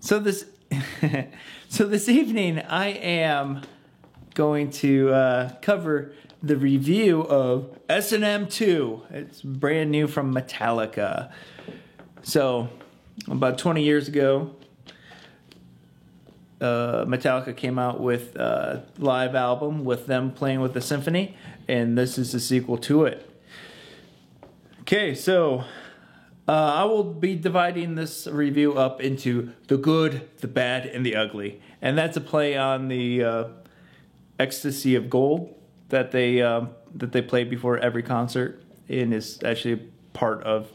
So this so this evening I am going to cover the review of S&M 2. It's brand new from Metallica. So about 20 years ago, Metallica came out with a live album with them playing with the symphony, and this is the sequel to it. Okay, so I will be dividing this review up into the good, the bad, and the ugly. And that's a play on the Ecstasy of Gold that they play before every concert, and is actually part of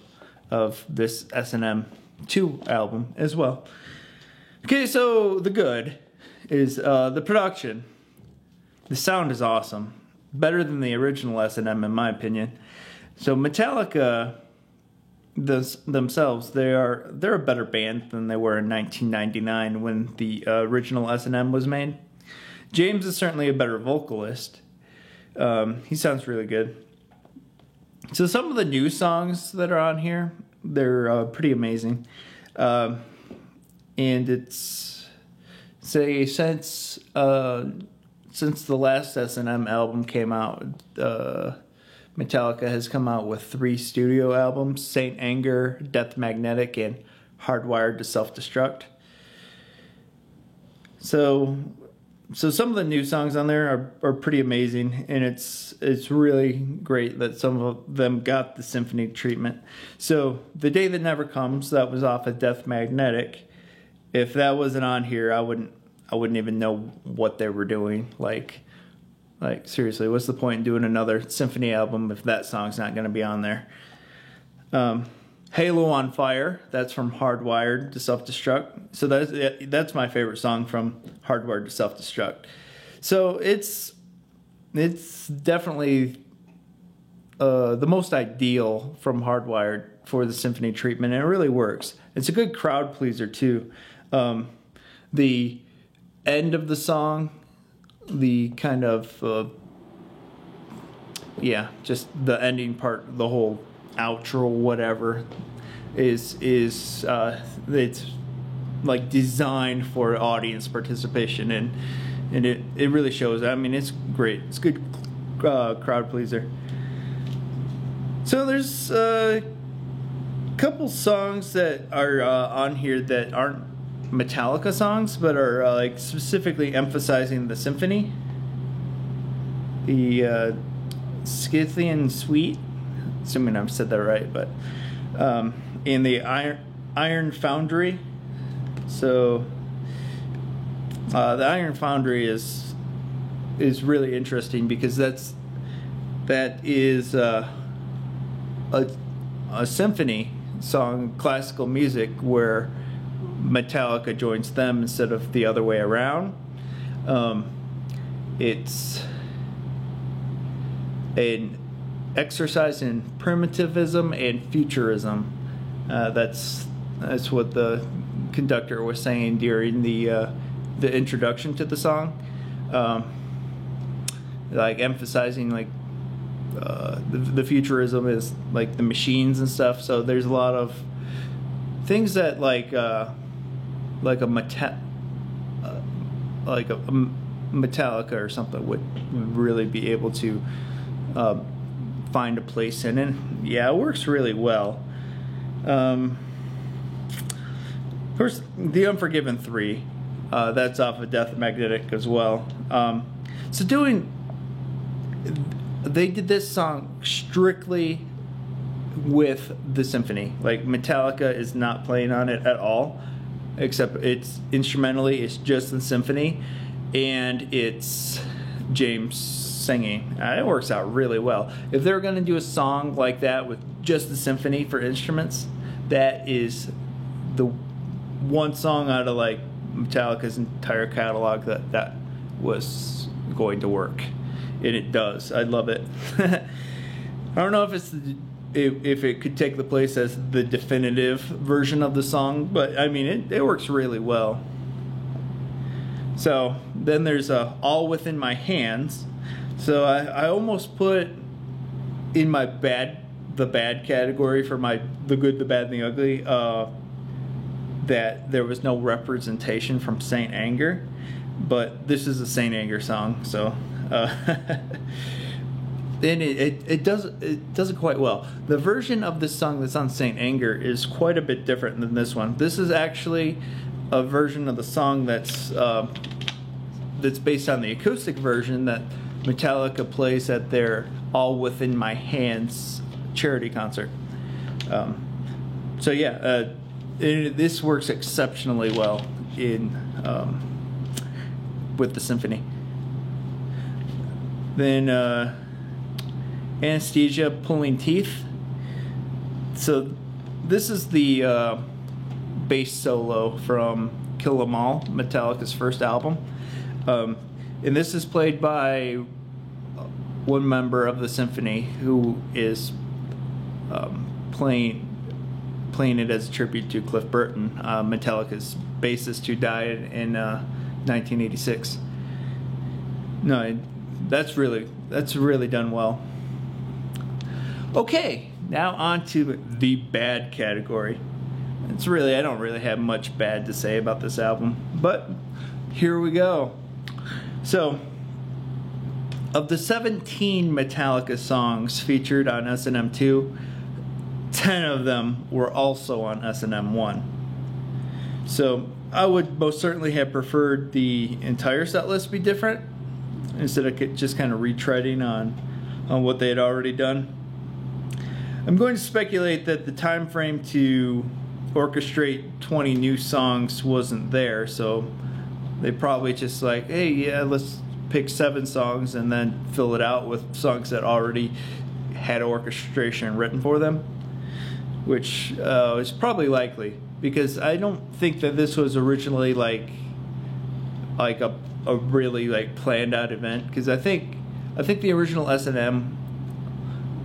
this S&M 2 album as well. Okay, so the good is the production. The sound is awesome. Better than the original S&M in my opinion. So Metallica themselves, they're a better band than they were in 1999 when the original S&M was made. James is certainly a better vocalist. He sounds really good. So some of the new songs that are on here, they're pretty amazing. And it's since the last S&M album came out, Metallica has come out with 3 studio albums: Saint Anger, Death Magnetic, and Hardwired to Self-Destruct. So some of the new songs on there are pretty amazing, and it's really great that some of them got the symphony treatment. So The Day That Never Comes, that was off of Death Magnetic. If that wasn't on here, I wouldn't even know what they were doing. Like seriously, what's the point in doing another symphony album if that song's not going to be on there? Halo on Fire, that's from Hardwired to Self-Destruct. So that's my favorite song from Hardwired to Self-Destruct. So it's definitely the most ideal from Hardwired for the symphony treatment, and it really works. It's a good crowd pleaser too. The end of the song, the kind of just the ending part, the whole outro, whatever, is it's like designed for audience participation, and it really shows. I mean, it's great. It's a good crowd pleaser. So there's a couple songs that are on here that aren't Metallica songs, but are like specifically emphasizing the symphony. The Scythian Suite, assuming I've said that right, but in the Iron Foundry. So the Iron Foundry is really interesting because that is a symphony song, classical music, where Metallica joins them instead of the other way around. It's an exercise in primitivism and futurism. That's what the conductor was saying during the introduction to the song, like emphasizing like the futurism is like the machines and stuff. So there's a lot of things that like a Metallica or something would really be able to find a place in, and yeah, it works really well. Of course, The Unforgiven 3, that's off of Death Magnetic as well. They did this song strictly with the symphony. Like, Metallica is not playing on it at all, except it's instrumentally, it's just the symphony, and it's James singing. It works out really well. If they're going to do a song like that with just the symphony for instruments, that is the one song out of like Metallica's entire catalog that was going to work, and it does. I love it. I don't know if it could take the place as the definitive version of the song, but I mean it works really well. So then there's All Within My Hands. So I almost put in the bad category for the good, the bad, and the ugly, that there was no representation from Saint Anger, but this is a Saint Anger song, so and it does it quite well. The version of this song that's on Saint Anger is quite a bit different than this one. This is actually a version of the song that's based on the acoustic version that Metallica plays at their All Within My Hands charity concert. So yeah, this works exceptionally well in with the symphony. Then Anesthesia, Pulling Teeth. So this is the bass solo from Kill 'Em All, Metallica's first album. And this is played by one member of the symphony who is playing it as a tribute to Cliff Burton, Metallica's bassist who died in 1986. No, that's really done well. Okay, now on to the bad category. I don't really have much bad to say about this album, but here we go. So, of the 17 Metallica songs featured on S&M 2, 10 of them were also on S&M 1. So, I would most certainly have preferred the entire set list be different, instead of just kind of retreading on what they had already done. I'm going to speculate that the time frame to orchestrate 20 new songs wasn't there, so they probably just like, hey, yeah, let's pick 7 songs and then fill it out with songs that already had orchestration written for them, which is probably likely, because I don't think that this was originally like a really like planned out event, because I think the original S&M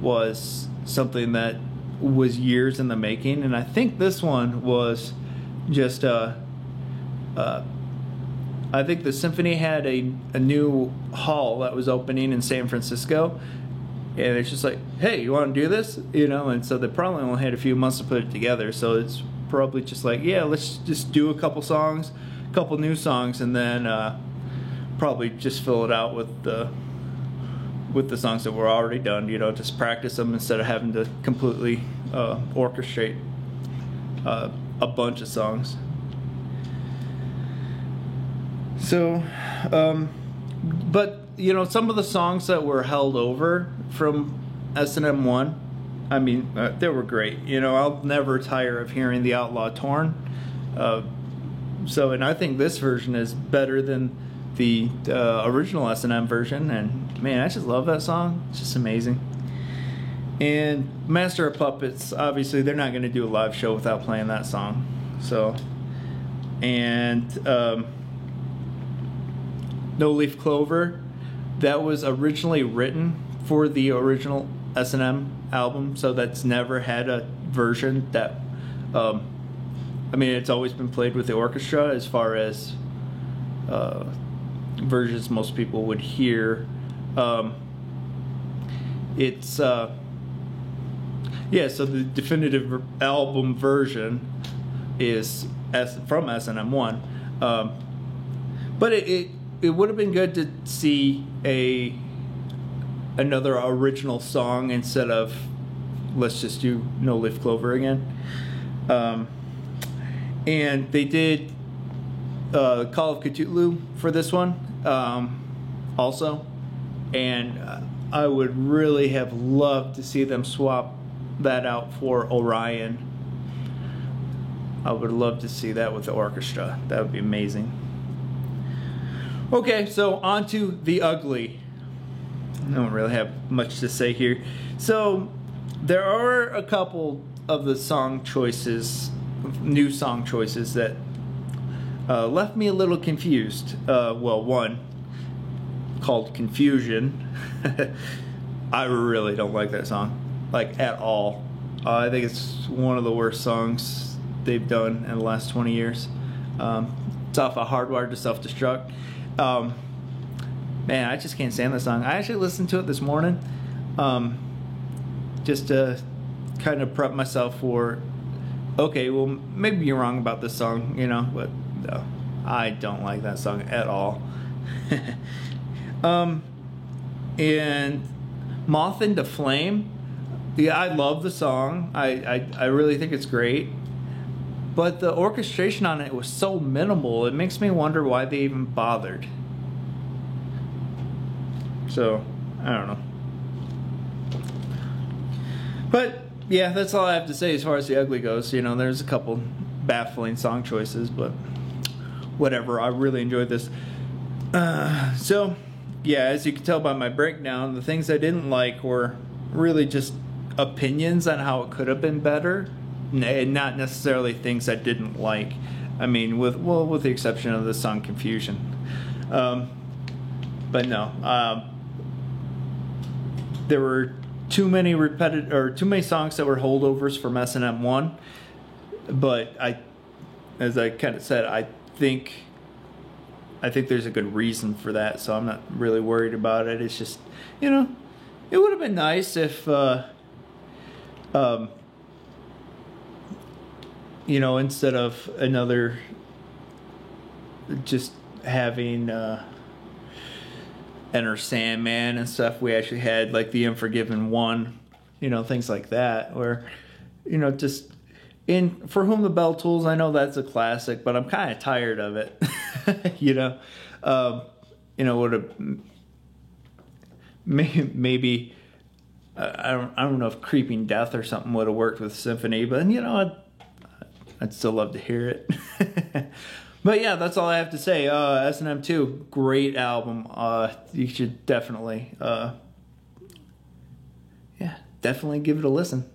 was something that was years in the making, and I think this one was just I think the symphony had a new hall that was opening in San Francisco, and it's just like, hey, you want to do this, and so they probably only had a few months to put it together, so it's probably just like, yeah, let's just do a couple songs, a couple new songs, and then probably just fill it out with the songs that were already done, just practice them instead of having to completely orchestrate a bunch of songs. So, but some of the songs that were held over from S&M 1, I mean, they were great. I'll never tire of hearing The Outlaw Torn. And I think this version is better than the original S&M version, and man, I just love that song. It's just amazing. And Master of Puppets, obviously they're not going to do a live show without playing that song. So, and No Leaf Clover, that was originally written for the original S&M album, so that's never had a version that it's always been played with the orchestra as far as versions most people would hear. So the definitive album version is from S&M 1, but it would have been good to see another original song instead of let's just do No Leaf Clover again. And they did Call of Cthulhu for this one also, and I would really have loved to see them swap that out for Orion. I would love to see that with the orchestra. That would be amazing. Okay, so on to The Ugly. I don't really have much to say here. So there are a couple of the song choices, new song choices, that left me a little confused. One called Confusion. I really don't like that song, like at all. I think it's one of the worst songs they've done in the last 20 years. It's off of Hardwired to Self-Destruct. Man, I just can't stand this song. I actually listened to it this morning just to kind of prep myself for okay, well, maybe you're wrong about this song, you know, but no, I don't like that song at all. And Moth into Flame, yeah, I love the song. I really think it's great. But the orchestration on it was so minimal, it makes me wonder why they even bothered. So, I don't know. But, yeah, that's all I have to say as far as The Ugly goes. You know, there's a couple baffling song choices, but whatever. I really enjoyed this. So, yeah, as you can tell by my breakdown, the things I didn't like were really just opinions on how it could have been better, and not necessarily things I didn't like. I mean, with the exception of the song Confusion. But no, there were too many songs that were holdovers from S&M 1. But as I kind of said, I think there's a good reason for that, so I'm not really worried about it. It's just, you know, it would have been nice if, you know, instead of another, just having Enter Sandman and stuff, we actually had like the Unforgiven 1, you know, things like that, where, you know, just in For Whom the Bell Tolls, I know that's a classic, but I'm kind of tired of it. You know, would have maybe I don't know if Creeping Death or something would have worked with Symphony, but you know, I'd still love to hear it. But yeah, that's all I have to say. S&M 2, great album. You should definitely, definitely give it a listen.